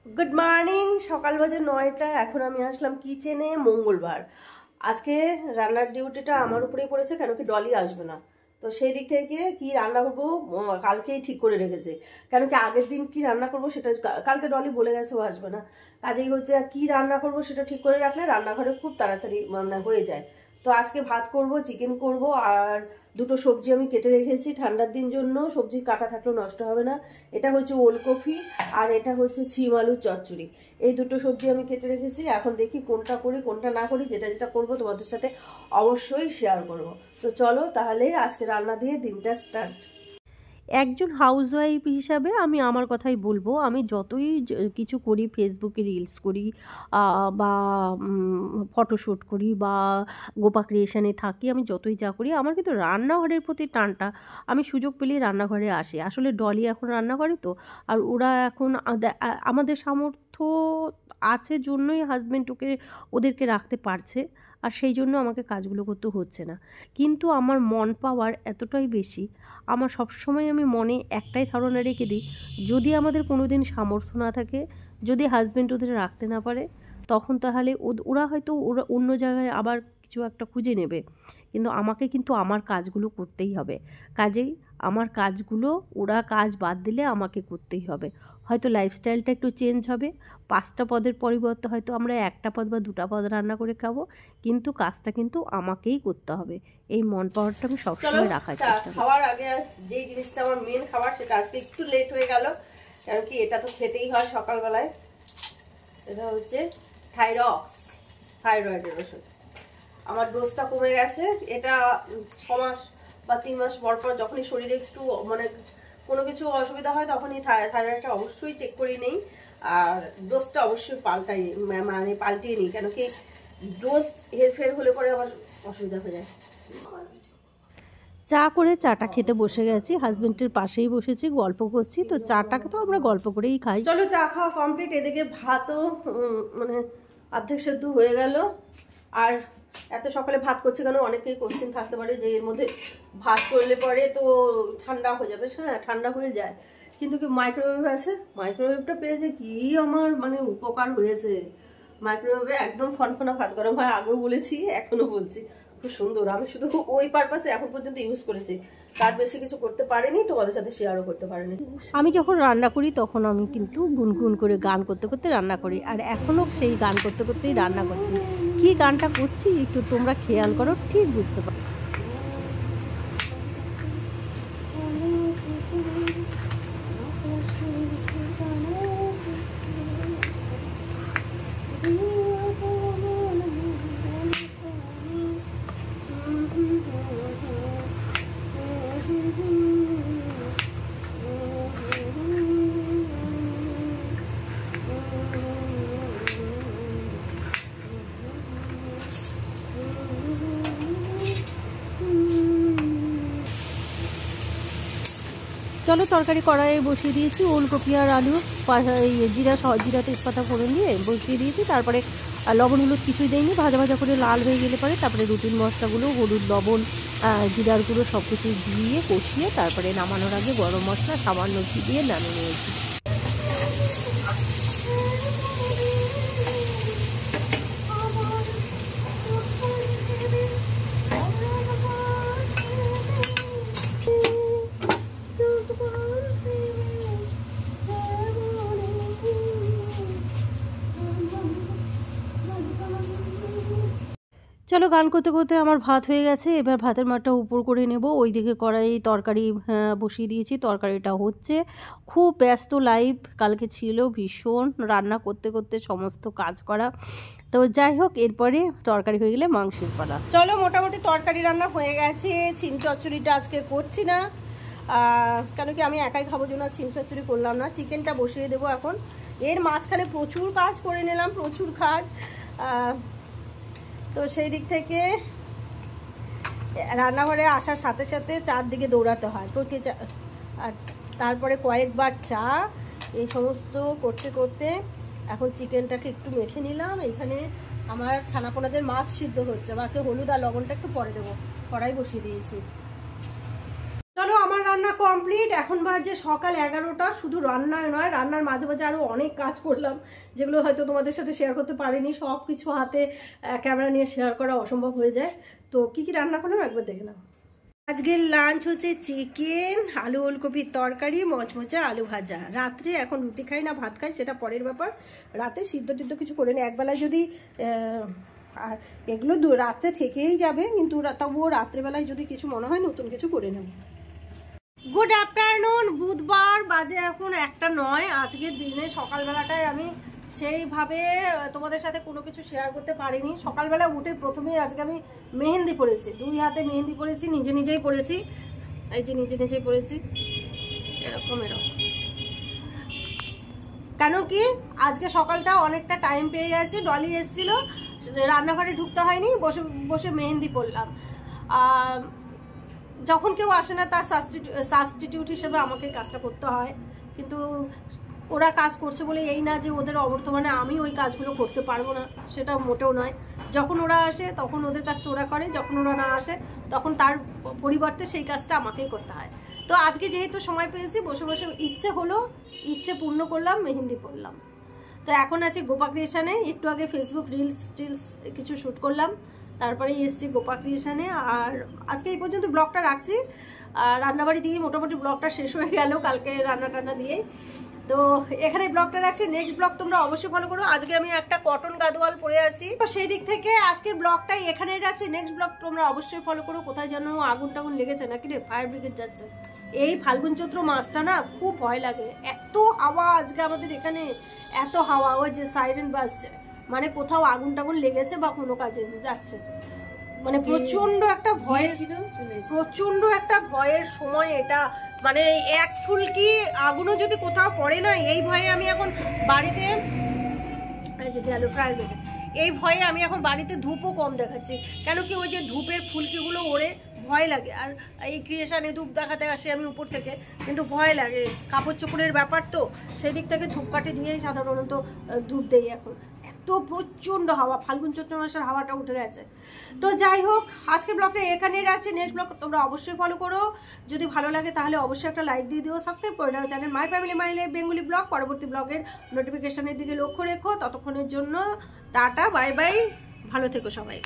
Good morning. সকাল বাজে 9টা। এখন আমি আসলাম কিচেনে। মঙ্গলবার, আজকে রান্নার ডিউটিটা আমার উপরেই পড়েছে, কেন কি ডলি আসবে না। তো সেই দিক থেকে কি রান্না করবো কালকেই ঠিক করে রেখেছে, কেন কি আগের দিন কি রান্না করবো সেটা কালকে ডলি বলে গেছে ও আসবে না। কাজেই হচ্ছে কি রান্না করবো সেটা ঠিক করে রাখলে রান্নাঘরে খুব তাড়াতাড়ি মানে হয়ে যায়। তো আজকে ভাত করব, চিকেন করব, আর দুটো সবজি আমি কেটে রেখেছি ঠান্ডার দিন জন্য। সবজি কাটা থাকলেও নষ্ট হবে না। এটা হচ্ছে ওলকপি আর এটা হচ্ছে ছিম আলুর চচ্চড়ি। এই দুটো সবজি আমি কেটে রেখেছি। এখন দেখি কোনটা করি কোনটা না করি। যেটা যেটা করবো তোমাদের সাথে অবশ্যই শেয়ার করব। তো চলো তাহলে আজকে রান্না দিয়ে দিনটা স্টার্ট। একজন হাউসওয়াইফ হিসাবে আমি আমার কথাই বলবো। আমি যতই কিছু করি, ফেসবুকে রিলস করি বা ফটোশ্যুট করি বা গোপা ক্রিয়েশনে থাকি, আমি যতই যা করি, আমার কিন্তু রান্নাঘরের প্রতি টানটা আমি সুযোগ পেলেই রান্নাঘরে আসি। আসলে ডলি এখন রান্না করে তো, আর ওরা এখন আমাদের সামর্থ্য আছে জন্যই হাজব্যান্ড ওদেরকে রাখতে পারছে, আর সেই জন্য আমাকে কাজগুলো করতে হচ্ছে না। কিন্তু আমার মন পাওয়ার এতটাই বেশি, আমার সবসময় আমি মনে একটাই ধারণা রেখে দিই, যদি আমাদের কোনো দিন সামর্থ্য না থাকে, যদি হাজব্যান্ড ওদের রাখতে না পারে, তখন তাহলে ওরা হয়তো ওরা অন্য জায়গায় আবার কিছু একটা খুঁজে নেবে, কিন্তু আমাকে কিন্তু আমার কাজগুলো করতেই হবে। কাজেই আমার কাজগুলো ওরা কাজ বাদ দিলে আমাকে করতেই হবে। হয়তো লাইফস্টাইলটা একটু চেঞ্জ হবে, 5টা পদের পরিবর্তে হয়তো আমরা 1টা পদ বা 2টা পদ রান্না করে খাবো, কিন্তু কাজটা কিন্তু আমাকেই করতে হবে। এই মন পাওয়ারটা আমি সবসময় রাখার চেষ্টা করি। খাওয়ার আগে যেই জিনিসটা আমার মেন খাবার, সেটা আজকে একটু লেট হয়ে গেল, কারণ কি এটা তো খেতেই হয় সকালবেলায়। এটা হচ্ছে থাইরয়েডের ওষুধ। আমার ডোজটা কমে গেছে। এটা 6 মাস বা 3 মাস পর পর যখনই শরীরে একটু মানে কোনো কিছু অসুবিধা হয়, তখনই থাইরয়েডটা অবশ্যই চেক করে নেই, আর ডোজটা অবশ্যই পাল্টিয়ে নিই, কেন কি ডোজ হেরফের হলে পরে আবার অসুবিধা হয়ে যায়। চা করে চাটা খেতে বসে গেছি, হাজবেন্ডের পাশেই বসেছি, গল্প করছি। তো চাটাকে তো আমরা গল্প করেই খাই। চলো চা খাওয়া কমপ্লিট। এদিকে ভাতও মানে অর্ধেক সেদ্ধ হয়ে গেল। আর এত সকালে ভাত করছে কেন, অনেকেই কোশ্চেন থাকতে পারে যে এর মধ্যে ভাত করলে পরে তো ঠান্ডা হয়ে যাবে। হ্যাঁ, ঠান্ডা হয়ে যায়, কিন্তু কি মাইক্রোওয়েভ আছে, মাইক্রোওয়েভটা পেয়ে যে কি আমার মানে উপকার হয়েছে। মাইক্রোওয়েভে একদম ফনফনা ভাত গরম হয়, আগেও বলেছি এখনো বলছি, খুব সুন্দর। আমি শুধু ওই পারপাসে এখন পর্যন্ত ইউজ করেছি, তার বেশি কিছু করতে পারিনি, তোমাদের সাথে শেয়ারও করতে পারিনি। আমি যখন রান্না করি তখন আমি কিন্তু গুনগুন করে গান করতে করতে রান্না করি, আর এখনও সেই গান করতে করতেই রান্না করছি। কি গানটা করছি একটু তোমরা খেয়াল করো, ঠিক বুঝতে পারো। চলো তরকারি কড়াইয়ে বসিয়ে দিয়েছি, ওলকপি আর আলু জিরা তেজপাতা ফোড়ন দিয়ে বসিয়ে দিয়েছি। তারপরে লবণ হলুদ কিছুই দেয়নি, ভাজা ভাজা করে লাল হয়ে গেলে পরে তারপরে রুটিন মশলাগুলো, হলুদ লবণ জিরার গুঁড়ো সব কিছু দিয়ে কষিয়ে তারপরে নামানোর আগে গরম মশলা সামান্য ঘি দিয়ে নামিয়ে নিয়েছি। চলো গান করতে করতে আমার ভাত হয়ে গেছে। এবার ভাতের মাঠটা উপর করে নেব। ওইদিকে কড়াই তরকারি বসিয়ে দিয়েছি, তরকারিটা হচ্ছে। খুব ব্যস্ত লাইফ কালকে ছিল, ভীষণ রান্না করতে করতে সমস্ত কাজ করা। তো যাই হোক, এরপরে তরকারি হয়ে গেলে মাংসের পালা। চলো মোটামুটি তরকারি রান্না হয়ে গেছে। ছিম চচ্চড়িটা আজকে করছি না, কেন কি আমি একাই খাবো জন্য ছিম চচ্চড়ি করলাম না। চিকেনটা বসিয়ে দেবো এখন। এর মাঝখানে প্রচুর কাজ করে নিলাম, প্রচুর কাজ। তো সেই দিক থেকে রান্নাঘরে আসার সাথে সাথে চারদিকে দৌড়াতে হয়, আর তারপরে কয়েকবার চা, এই সমস্ত করতে করতে এখন চিকেনটাকে একটু মেখে নিলাম। এখানে আমার ছানাপোনাদের মাছ সিদ্ধ হচ্ছে, মাছে হলুদ আর লবণটা একটু পরে দেবো, কড়াই বসিয়ে দিয়েছি। চলো আমার রান্না কমপ্লিট। এখন বাজে সকাল 11টা। শুধু রান্নায় নয়, রান্নার মাঝে মাঝে আরও অনেক কাজ করলাম, যেগুলো হয়তো তোমাদের সাথে শেয়ার করতে পারিনি। সব কিছু হাতে ক্যামেরা নিয়ে শেয়ার করা অসম্ভব হয়ে যায়। তো কি কি রান্না করলাম একবার দেখে নাও। আজকের লাঞ্চ হচ্ছে চিকেন, আলু ওলকপির তরকারি, মচমচে আলু ভাজা। রাত্রে এখন রুটি খাই না ভাত খাই সেটা পরের ব্যাপার। রাতে সিদ্ধ টিদ্ধ কিছু করে নিই। একবেলায় যদি আর এগুলো রাত্রে থেকেই যাবে, কিন্তু তবুও রাত্রেবেলায় যদি কিছু মনে হয় নতুন কিছু করে নেব। Good afternoon. বুধবার, বাজে এখন 1টা 9। আজকের দিনে সকালবেলাটায় আমি সেইভাবে তোমাদের সাথে কোনো কিছু শেয়ার করতে পারিনি। সকালবেলা উঠে প্রথমেই আজকে আমি মেহেন্দি পরেছি, 2 হাতে মেহেন্দি পরেছি, নিজে নিজেই পরেছি। এই যে নিজে নিজেই পরেছি, এরকম এরকম। কেন কি আজকে সকালটা অনেকটা টাইম পেয়ে গেছে, ডলি এসেছিল, রান্নাঘরে ঢুকতে হয়নি, বসে বসে মেহেন্দি পরলাম। যখন কেউ আসে না তার সাবস্টিটিউট হিসেবে আমাকে কাজটা করতে হয়। কিন্তু ওরা কাজ করছে বলে এই না যে ওদের অবর্তমানে আমি ওই কাজগুলো করতে পারবো না, সেটা মোটেও নয়। যখন ওরা আসে তখন ওদের কাজটা ওরা করে, যখন ওরা না আসে তখন তার পরিবর্তে সেই কাজটা আমাকেই করতে হয়। তো আজকে যেহেতু সময় পেয়েছি, বসে বসে ইচ্ছে হলো, ইচ্ছে পূর্ণ করলাম, মেহেন্দি পরলাম। তো এখন আছি গোপা ক্রিয়েশনে। একটু আগে ফেসবুক রিলস কিছু শ্যুট করলাম, তারপরে এসছি গোপা ক্রিয়েশনে। আর আজকে এই পর্যন্ত ব্লগটা রাখছি। আর রান্নাবাড়ি দিয়ে মোটামুটি ব্লগটা শেষ হয়ে গেল কালকে রান্না টান্না দিয়েই। তো এখানে ব্লগটা রাখছি। নেক্সট ব্লগ তোমরা অবশ্যই ফলো করো। আজকে আমি একটা কটন গাদোয়াল পরে আছি, তো সেই দিক থেকে আজকের ব্লগটাই এখানেই রাখছি। নেক্সট ব্লগ তোমরা অবশ্যই ফলো করো। কোথায় যেন আগুন টাগুন লেগেছে নাকি রে, ফায়ার ব্রিগেড যাচ্ছে। এই ফাল্গুন চৈত্র মাসটা না খুব ভয় লাগে, এত হাওয়া আজকে আমাদের এখানে, এত হাওয়া। ওই যে সাইরেন বাজছে, মানে কোথাও আগুন টাগুন লেগেছে বা কোনো কাজে যাচ্ছে। মানে প্রচন্ড একটা ভয় ছিল, প্রচন্ড একটা ভয়ের সময় এটা। মানে এক ফুলকি আগুনও যদি কোথাও পড়ে না, এই ভয়ে আমি এখন বাড়িতে, এই ভয়ে আমি এখন বাড়িতে ধূপও কম দেখাচ্ছি। কেন কি ওই যে ধূপের ফুলকিগুলো ওড়ে ভয় লাগে। আর এই ক্রিয়েশনে ধূপ দেখাতে আসি আমি উপর থেকে, কিন্তু ভয় লাগে, কাপড় চোপড়ের ব্যাপার তো, সেই দিক থেকে ধূপকাঠি দিয়েই সাধারণত ধূপ দেই এখন। এত প্রচণ্ড হাওয়া, ফাল্গুন চৈত্র মাসের হাওয়াটা উঠে গেছে। তো যাই হোক, আজকে ব্লগটা এখানেই রাখছি। নেক্সট ব্লগ তোমরা অবশ্যই ফলো করো। যদি ভালো লাগে তাহলে অবশ্যই একটা লাইক দিয়ে দিও, সাবস্ক্রাইব করে নাও channel my family my life Bengali blog. পরবর্তী ব্লগের নোটিফিকেশনের দিকে লক্ষ্য রেখো। ততক্ষণের জন্য টাটা, বাই বাই, ভালো থেকো সবাই।